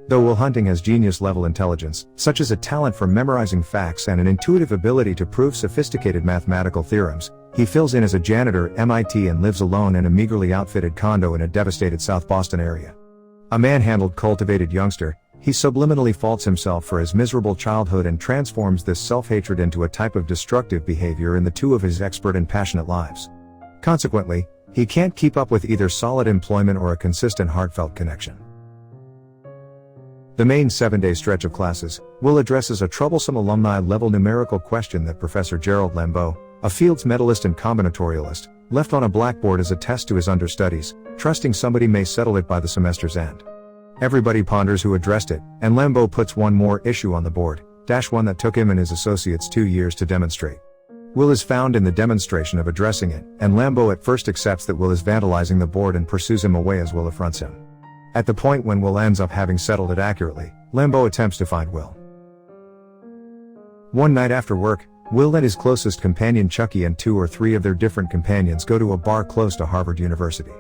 Though Will Hunting has genius-level intelligence, such as a talent for memorizing facts and an intuitive ability to prove sophisticated mathematical theorems, he fills in as a janitor at M.I.T. and lives alone in a meagerly outfitted condo in a devastated South Boston area. A manhandled, cultivated youngster, he subliminally faults himself for his miserable childhood and transforms this self-hatred into a type of destructive behavior in the two of his expert and passionate lives. Consequently, he can't keep up with either solid employment or a consistent heartfelt connection. The main 7-day stretch of classes, Will addresses a troublesome alumni-level numerical question that Professor Gerald Lambeau, a Fields medalist and combinatorialist, left on a blackboard as a test to his understudies, trusting somebody may settle it by the semester's end. Everybody ponders who addressed it, and Lambeau puts one more issue on the board, one that took him and his associates 2 years to demonstrate. Will is found in the demonstration of addressing it, and Lambeau at first accepts that Will is vandalizing the board and pursues him away as Will affronts him. At the point when Will ends up having settled it accurately, Lambeau attempts to find Will. One night after work, Will and his closest companion Chucky and 2 or 3 of their different companions go to a bar close to Harvard University.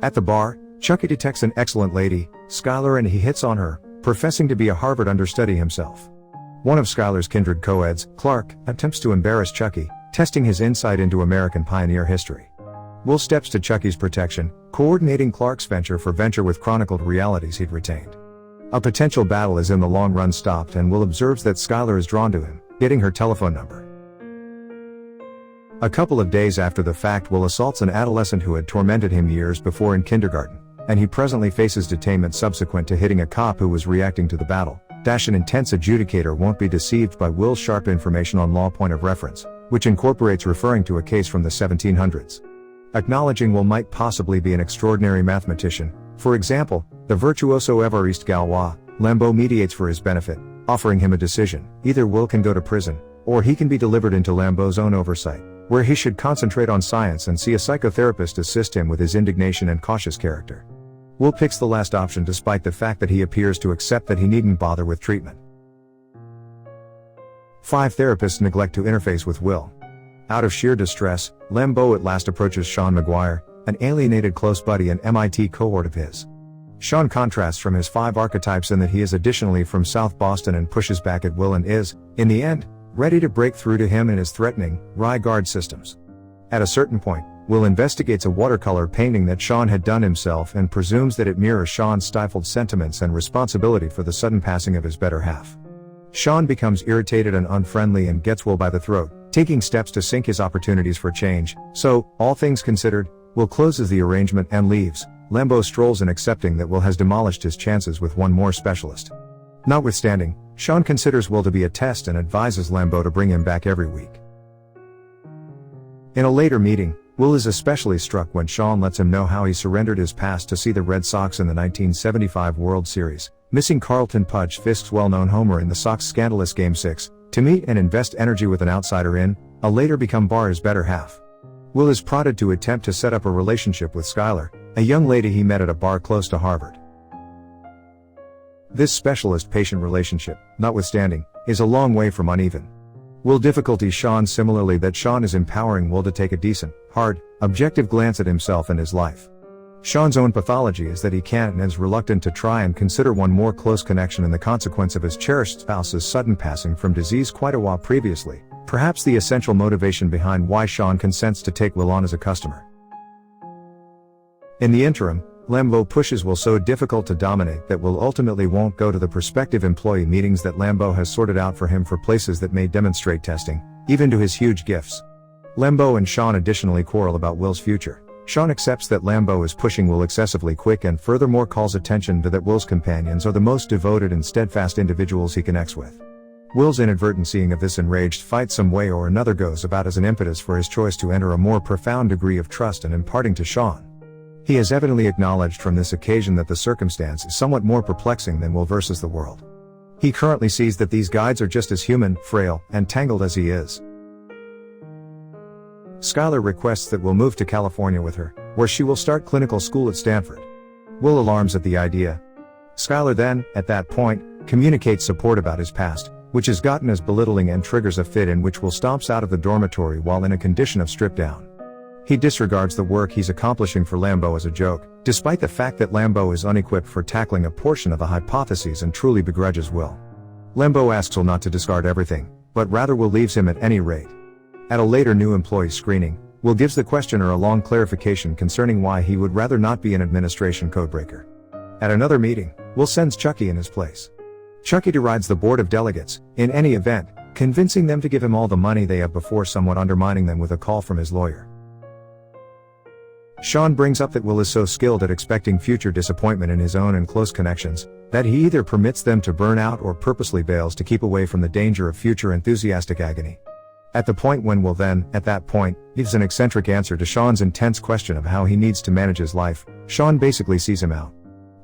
At the bar, Chucky detects an excellent lady, Skylar, and he hits on her, professing to be a Harvard understudy himself. One of Skylar's kindred co-eds, Clark, attempts to embarrass Chucky, testing his insight into American pioneer history. Will steps to Chucky's protection, coordinating Clark's venture with chronicled realities he'd retained. A potential battle is in the long run stopped, and Will observes that Skylar is drawn to him, getting her telephone number. A couple of days after the fact, Will assaults an adolescent who had tormented him years before in kindergarten, and he presently faces detainment subsequent to hitting a cop who was reacting to the battle. An intense adjudicator won't be deceived by Will's sharp information on law point of reference, which incorporates referring to a case from the 1700s. Acknowledging Will might possibly be an extraordinary mathematician, for example, the virtuoso Évariste Galois, Lambeau mediates for his benefit, offering him a decision: either Will can go to prison, or he can be delivered into Lambeau's own oversight, where he should concentrate on science and see a psychotherapist assist him with his indignation and cautious character. Will picks the last option despite the fact that he appears to accept that he needn't bother with treatment. 5 therapists neglect to interface with Will. Out of sheer distress, Lambeau at last approaches Sean McGuire, an alienated close buddy and M.I.T. cohort of his. Sean contrasts from his 5 archetypes in that he is additionally from South Boston and pushes back at Will and is, in the end, ready to break through to him and his threatening, wry guard systems. At a certain point, Will investigates a watercolor painting that Sean had done himself and presumes that it mirrors Sean's stifled sentiments and responsibility for the sudden passing of his better half. Sean becomes irritated and unfriendly and gets Will by the throat, taking steps to sink his opportunities for change. So, all things considered, Will closes the arrangement and leaves. Lambeau strolls in, accepting that Will has demolished his chances with one more specialist. Notwithstanding, Sean considers Will to be a test and advises Lambeau to bring him back every week. In a later meeting, Will is especially struck when Sean lets him know how he surrendered his past to see the Red Sox in the 1975 World Series, missing Carlton Pudge Fisk's well-known homer in the Sox scandalous Game 6, to meet and invest energy with an outsider in, a later become his better half. Will is prodded to attempt to set up a relationship with Skylar, a young lady he met at a bar close to Harvard. This specialist-patient relationship, notwithstanding, is a long way from uneven. Will difficulties Sean similarly that Sean is empowering Will to take a decent, hard, objective glance at himself and his life. Sean's own pathology is that he can't and is reluctant to try and consider one more close connection in the consequence of his cherished spouse's sudden passing from disease quite a while previously, perhaps the essential motivation behind why Sean consents to take Will on as a customer. In the interim, Lambeau pushes Will so difficult to dominate that Will ultimately won't go to the prospective employee meetings that Lambeau has sorted out for him for places that may demonstrate testing, even to his huge gifts. Lambeau and Sean additionally quarrel about Will's future. Sean accepts that Lambeau is pushing Will excessively quick and furthermore calls attention to that Will's companions are the most devoted and steadfast individuals he connects with. Will's inadvertent seeing of this enraged fight some way or another goes about as an impetus for his choice to enter a more profound degree of trust and imparting to Sean. He has evidently acknowledged from this occasion that the circumstance is somewhat more perplexing than Will versus the world. He currently sees that these guides are just as human, frail, and tangled as he is. Skylar requests that Will move to California with her, where she will start clinical school at Stanford. Will alarms at the idea. Skylar then, at that point, communicates support about his past, which is gotten as belittling and triggers a fit in which Will stomps out of the dormitory while in a condition of strip down. He disregards the work he's accomplishing for Lambeau as a joke, despite the fact that Lambeau is unequipped for tackling a portion of the hypotheses and truly begrudges Will. Lambeau asks Will not to discard everything, but rather Will leaves him at any rate. At a later new employee screening, Will gives the questioner a long clarification concerning why he would rather not be an administration codebreaker. At another meeting, Will sends Chucky in his place. Chucky derides the board of delegates, in any event, convincing them to give him all the money they have before somewhat undermining them with a call from his lawyer. Sean brings up that Will is so skilled at expecting future disappointment in his own and close connections, that he either permits them to burn out or purposely bails to keep away from the danger of future enthusiastic agony. At the point when Will then, at that point, gives an eccentric answer to Sean's intense question of how he needs to manage his life, Sean basically sees him out.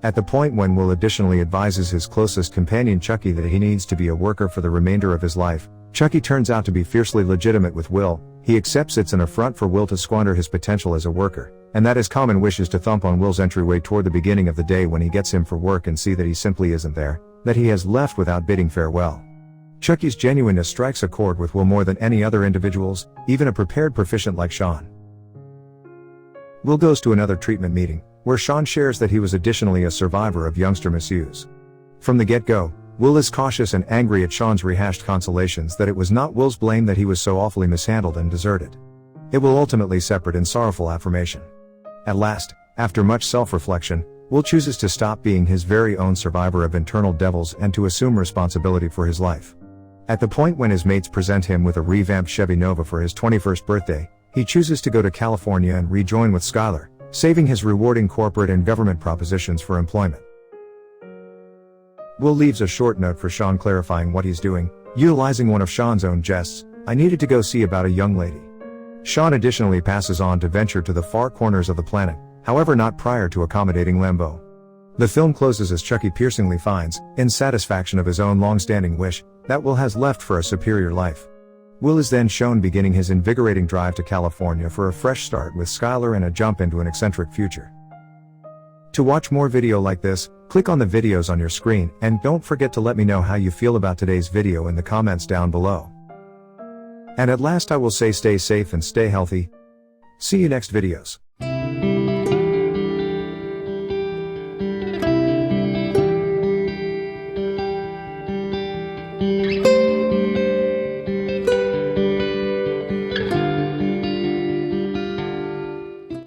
At the point when Will additionally advises his closest companion Chucky that he needs to be a worker for the remainder of his life, Chucky turns out to be fiercely legitimate with Will. He accepts it's an affront for Will to squander his potential as a worker, and that his common wish is to thump on Will's entryway toward the beginning of the day when he gets him for work and see that he simply isn't there, that he has left without bidding farewell. Chucky's genuineness strikes a chord with Will more than any other individual's, even a prepared proficient like Sean. Will goes to another treatment meeting, where Sean shares that he was additionally a survivor of youngster misuse. From the get-go, Will is cautious and angry at Sean's rehashed consolations that it was not Will's blame that he was so awfully mishandled and deserted. It will ultimately separate in sorrowful affirmation. At last, after much self-reflection, Will chooses to stop being his very own survivor of internal devils and to assume responsibility for his life. At the point when his mates present him with a revamped Chevy Nova for his 21st birthday, he chooses to go to California and rejoin with Skylar, saving his rewarding corporate and government propositions for employment. Will leaves a short note for Sean clarifying what he's doing, utilizing one of Sean's own jests, "I needed to go see about a young lady." Sean additionally passes on to venture to the far corners of the planet, however not prior to accommodating Lambeau. The film closes as Chucky piercingly finds, in satisfaction of his own long-standing wish, that Will has left for a superior life. Will is then shown beginning his invigorating drive to California for a fresh start with Skylar and a jump into an eccentric future. To watch more video like this, click on the videos on your screen, and don't forget to let me know how you feel about today's video in the comments down below. And at last I will say stay safe and stay healthy. See you next videos.